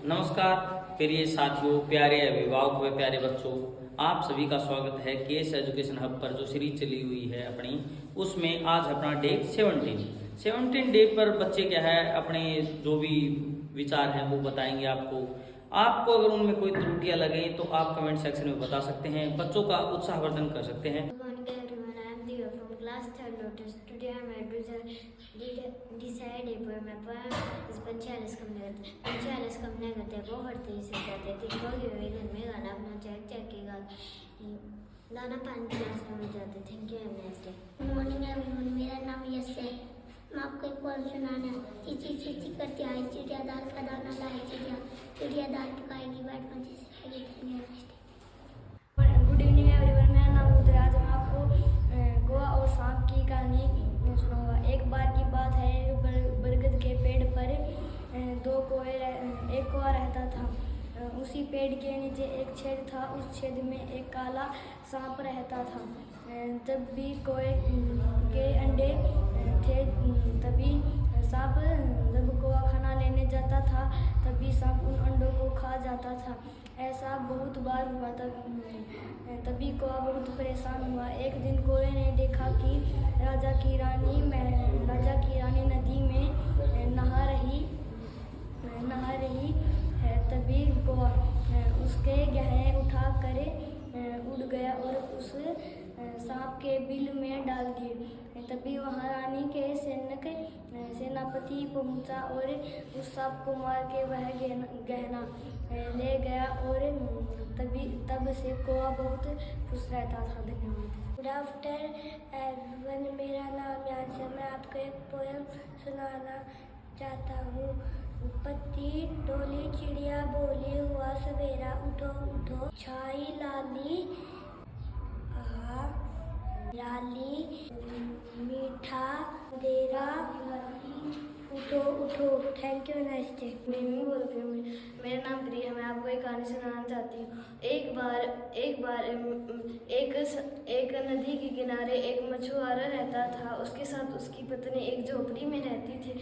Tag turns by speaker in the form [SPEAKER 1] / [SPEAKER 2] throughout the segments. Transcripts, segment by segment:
[SPEAKER 1] नमस्कार प्रिय साथियों, प्यारे अभिभावक व प्यारे बच्चों, आप सभी का स्वागत है केस एजुकेशन हब पर जो सीरीज चली हुई है अपनी, उसमें आज अपना डे 17 डे पर बच्चे क्या है अपने जो भी विचार हैं वो बताएंगे आपको अगर उनमें कोई त्रुटियां लगे तो आप कमेंट सेक्शन में बता सकते हैं, बच्चों का उत्साहवर्धन कर सकते हैं।
[SPEAKER 2] Class 3rd notice. Today I made decide पर मैं पर इस पंचायत कमने करते बहुत तेज से जाते थे क्योंकि वे घर में गाना अपना चेक के गाना पानी क्लास में जाते। Thank you, have nice day.
[SPEAKER 3] Good morning everyone, मेरा नाम यश है। मैं आपको एक पोएम सुनाना है। चीची चीची करती आई चिड़िया, दाल का दाना लाई चिड़िया, चिड़िया दाल पकाएगी बैठ पंछी से खाएगी। Thank you, next day.
[SPEAKER 4] Good evening everyone, मेरा नाम रुद्र। आज मैं आपको गोवा और सांप की कहानी सुनाऊंगा। एक बार की बात है, बरगद के पेड़ पर एक कौवा रहता था। उसी पेड़ के नीचे एक छेद था, उस छेद में एक काला सांप रहता था। जब भी कौवे के अंडे थे तभी सांप, जब कौवा खाना लेने जाता था तभी सांप उन अंडों को खा जाता था। ऐसा बहुत बार हुआ। तभी कौवा बहुत परेशान हुआ। एक दिन कौवे ने देखा कि राजा की रानी नदी में नहा रही है। तभी कौवा उसके गहने उठा कर उड़ गया और उस सांप के बिल में डाल दिए। तभी वहाँ रानी के सेनापति पहुँचा और उस सांप को मार के वह गहना ले गया और तब से कौवा बहुत खुश रहता था। धन्यवाद।
[SPEAKER 3] गुड आफ्टर एवरीवन, मेरा नाम यांश है। मैं आपको एक पोएम सुनाना चाहता हूँ। पत्ती डोली चिड़िया बोली, हुआ सवेरा उठो उठो, छाई लाली मीठा देरा, उठो उठो। Thank you, nice day.
[SPEAKER 4] मेरा नाम प्रिया है। मैं आपको एक कहानी सुनाना चाहती हूँ। एक बार एक नदी के किनारे एक मछुआरा रहता था। उसके साथ उसकी पत्नी एक झोपड़ी में रहती थी।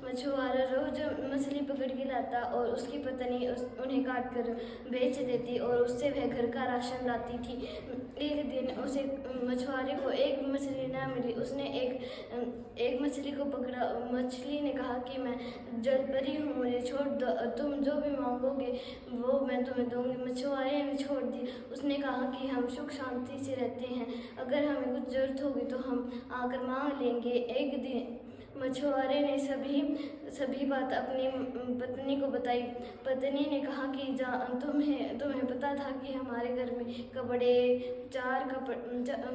[SPEAKER 4] मछुआरा रोज मछली पकड़ के लाता और उसकी पत्नी उन्हें काट कर बेच देती और उससे वह घर का राशन लाती थी। एक दिन उसे मछुआरे को एक मछली ना मिली। उसने एक मछली को पकड़ा। मछली ने कहा कि मैं जलपरी हूँ, मुझे छोड़ दो, तुम जो भी मांगोगे वो मैं तुम्हें दूंगी। मछुआरे ने छोड़ दी। उसने कहा कि हम सुख शांति से रहते हैं, अगर हमें कुछ जरूरत होगी तो हम आकर मांग लेंगे। एक दिन मछुआरे ने सभी बात अपनी पत्नी को बताई। पत्नी ने कहा कि तुम्हें पता था कि हमारे घर में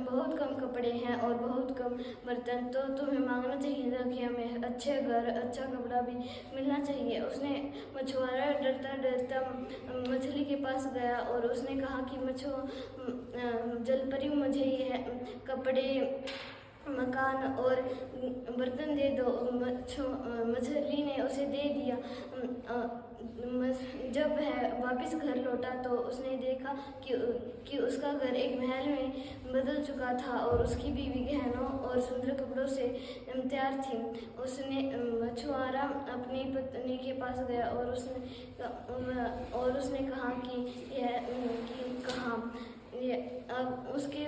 [SPEAKER 4] बहुत कम कपड़े हैं और बहुत कम बर्तन, तो तुम्हें मांगना चाहिए था कि हमें अच्छे घर, अच्छा कपड़ा भी मिलना चाहिए। उसने मछुआरा डरता मछली के पास गया और उसने कहा कि जलपरी, मुझे ये कपड़े, मकान और बर्तन दे दो। मछली ने उसे दे दिया। जब वह वापस घर लौटा तो उसने देखा कि उसका घर एक महल में बदल चुका था और उसकी बीवी गहनों और सुंदर कपड़ों से तैयार थी। मछुआरा अपनी पत्नी के पास गया और उसने कहा उसकी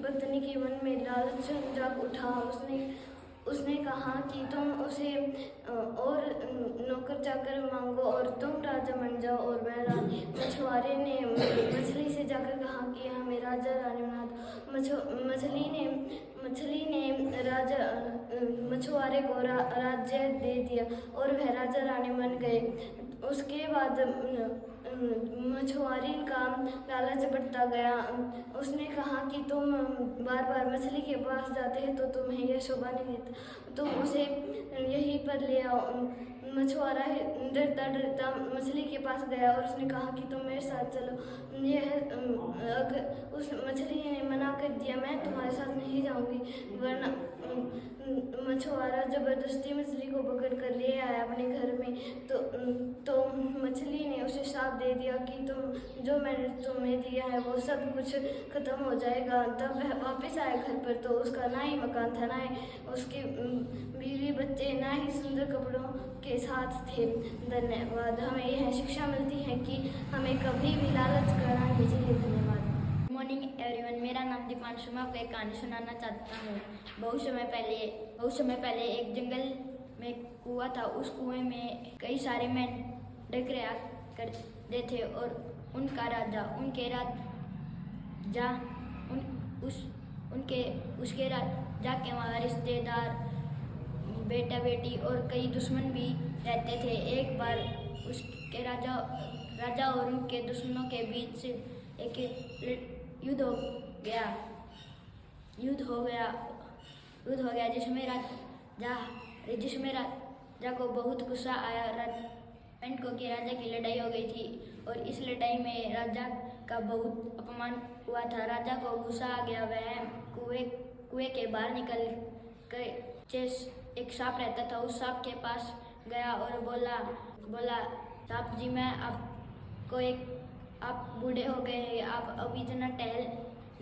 [SPEAKER 4] पत्नी के मन में लालच जाग उठा। उसने कहा कि तुम उसे और नौकर चाकर मांगो और तुम राजा बन जाओ और मैं रानी। मछुआरे ने मछली से जाकर कहा कि हमें राजा रानी बना दो। मछली ने मछुआरे को राज्य दे दिया और वह राजा रानी बन गए। उसके बाद मछुआरी का लालच बढ़ता गया। उसने कहा कि तुम बार बार मछली के पास जाते हैं तो तुम्हें यह शोभा नहीं देता, तुम उसे यहीं पर ले आओ। मछुआरा डरता मछली के पास गया और उसने कहा कि तुम मेरे साथ चलो। उस मछली ने मना कर दिया, मैं तुम्हारे साथ नहीं जाऊंगी, वरना मछुआरा जबरदस्ती मछली को पकड़ कर ले आया अपने घर में। तो मछली ने उसे श्राप दे दिया कि जो मैंने तुम्हें दिया है वो सब कुछ खत्म हो जाएगा। तब वह वापस आया घर पर तो उसका ना ही मकान था, ना ही उसके बीवी बच्चे, ना ही सुंदर कपड़ों के साथ थे। धन्यवाद। हमें यह शिक्षा मिलती है कि हमें कभी भी लालच करना नहीं चाहिए। धन्यवाद।
[SPEAKER 2] मॉर्निंग एवरीवन, मेरा नाम दीपांशु। मैं आपको एक कहानी सुनाना चाहता हूँ। बहुत समय पहले एक जंगल में कुआं था। उस कुएं में कई सारे मेंढक रहा करते थे और उनका राजा उसके राजा के वहाँ रिश्तेदार, बेटा बेटी और कई दुश्मन भी रहते थे। एक बार उसके राजा और उनके दुश्मनों के बीच एक युद्ध हो गया जिसमें राजा को बहुत गुस्सा आया। मेंढकों की राजा की लड़ाई हो गई थी और इस लड़ाई में राजा का बहुत अपमान हुआ था। राजा को गुस्सा आ गया। वह कुएं के बाहर निकल कर एक सांप रहता था। उस सांप के पास गया और बोला सांप जी, मैं आप बूढ़े हो गए हैं, आप अब इतना टहल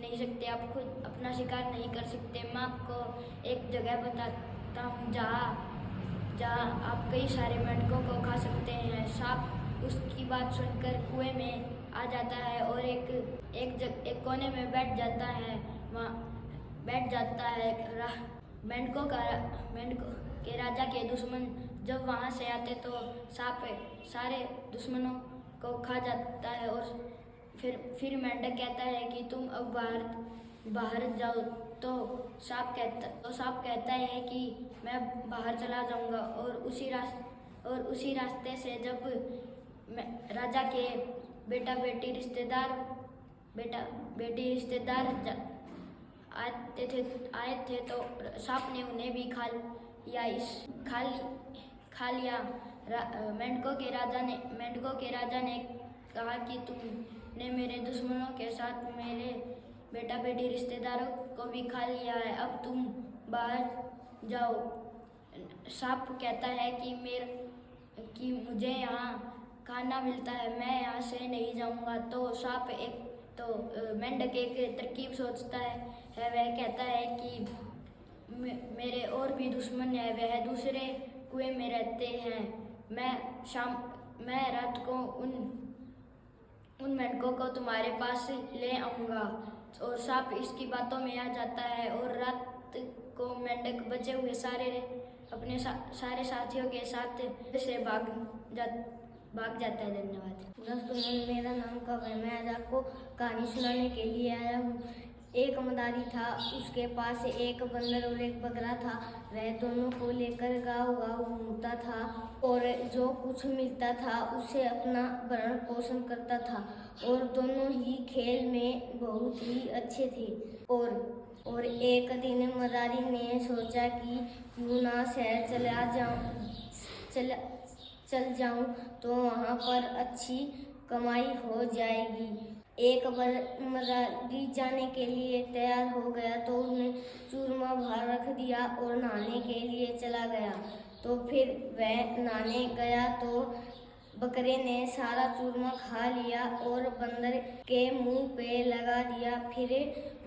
[SPEAKER 2] नहीं सकते, आप खुद अपना शिकार नहीं कर सकते। मैं आपको एक जगह बताता हूँ जहाँ आप कई सारे मेंढकों को खा सकते हैं। सांप उसकी बात सुनकर कुएं में आ जाता है और एक कोने में बैठ जाता है। मेंढकों के राजा के दुश्मन जब वहाँ से आते तो सांप सारे दुश्मनों को खा जाता है और फिर मेंढक कहता है कि तुम अब बाहर जाओ। तो सांप कहता है कि मैं बाहर चला जाऊंगा और उसी रास्ते से जब राजा के बेटा बेटी रिश्तेदार आए थे तो सांप ने उन्हें भी खा लिया। मेंढकों के राजा ने कहा कि तुमने मेरे दुश्मनों के साथ मेरे बेटा बेटी रिश्तेदारों को भी खा लिया है, अब तुम बाहर जाओ। सांप कहता है कि मुझे यहाँ खाना मिलता है, मैं यहाँ से नहीं जाऊँगा। तो मेंढक एक तरकीब सोचता है। वह कहता है कि मेरे और भी दुश्मन हैं, वह दूसरे कुएं में रहते हैं। मैं रात को उन मेंढकों को तुम्हारे पास ले आऊँगा। और सांप इसकी बातों में आ जाता है और रात को मेंढक बचे हुए अपने सारे साथियों के साथ से भाग जाता है। धन्यवाद।
[SPEAKER 3] दोस्तों, मेरा नाम कवि है। मैं आज आपको कहानी सुनाने के लिए आया हूँ। एक मदारी था, उसके पास एक बंदर और एक बकरा था। वह दोनों को लेकर गाँव घूमता था और जो कुछ मिलता था उससे अपना भरण पोषण करता था और दोनों ही खेल में बहुत ही अच्छे थे। और एक दिन मदारी ने सोचा कि क्यों ना शहर चल जाऊं तो वहाँ पर अच्छी कमाई हो जाएगी। एक बार मदारी जाने के लिए तैयार हो गया तो उसने चूरमा बाहर रख दिया और नहाने के लिए चला गया। तो फिर वह नहाने गया तो बकरे ने सारा चूरमा खा लिया और बंदर के मुंह पे लगा दिया। फिर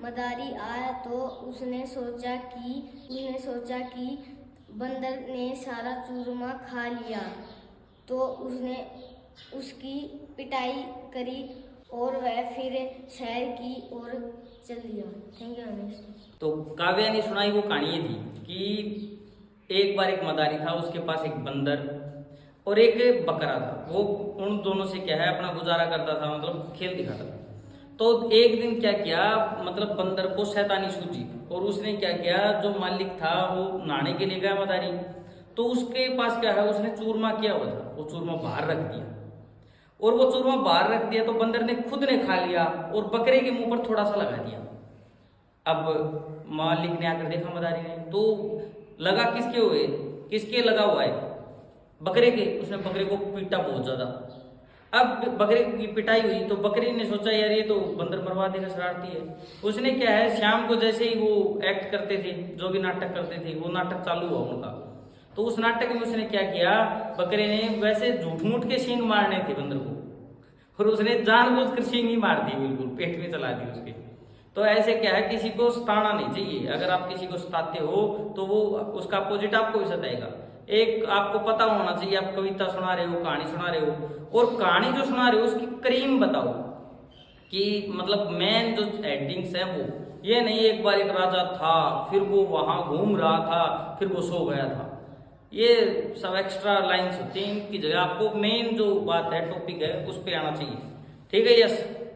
[SPEAKER 3] मदारी आया तो उसने सोचा कि बंदर ने सारा चूरमा खा लिया। तो उसने उसकी पिटाई करी और वह फिर शहर की ओर चल दिया। Thank you Ramesh.
[SPEAKER 1] तो काव्या ने सुनाई वो कहानी ये थी कि एक बार एक मदारी था, उसके पास एक बंदर और एक बकरा था। वो उन दोनों से क्या है अपना गुजारा करता था, मतलब खेल दिखाता था। तो एक दिन क्या किया, मतलब बंदर को शैतानी सूझी और उसने क्या किया, जो मालिक था वो नहाने के लिए गया मदारी, तो उसके पास क्या है उसने चूरमा किया हुआ था, वो चूरमा बाहर रख दिया। और वो चूरमा बाहर रख दिया तो बंदर ने खुद ने खा लिया और बकरे के मुंह पर थोड़ा सा लगा दिया। अब मालिक ने आकर देखा मदारी ने, तो लगा किसके लगा हुआ है, बकरे के। उसने बकरे को पीटा बहुत ज्यादा। अब बकरे की पिटाई हुई तो बकरी ने सोचा यार ये तो बंदर मरवा देगा, शरारती है। उसने क्या है, शाम को जैसे ही वो एक्ट करते थे, जो भी नाटक करते थे, वो नाटक चालू हुआ उनका। तो उस नाटक में उसने क्या किया, बकरे ने वैसे झूठ मूठ के सींग मारने थे बंदर को, और उसने जानबूझकर सींग ही मार दी, बिल्कुल पेट में चला दी उसके। तो ऐसे क्या है, किसी को सताना नहीं चाहिए। अगर आप किसी को सताते हो तो वो उसका अपोजिट आपको भी सताएगा। एक आपको पता होना चाहिए, आप कविता सुना रहे हो, कहानी सुना रहे हो, और कहानी जो सुना रहे हो उसकी क्रीम बताओ कि मतलब मेन जो हेडिंग्स है वो, ये नहीं एक बार एक राजा था, फिर वो वहां घूम रहा था, फिर वो सो गया था, ये सब एक्स्ट्रा लाइंस होती हैं। इनकी जगह आपको मेन जो बात है, टॉपिक है, उस पर आना चाहिए। ठीक है, यस।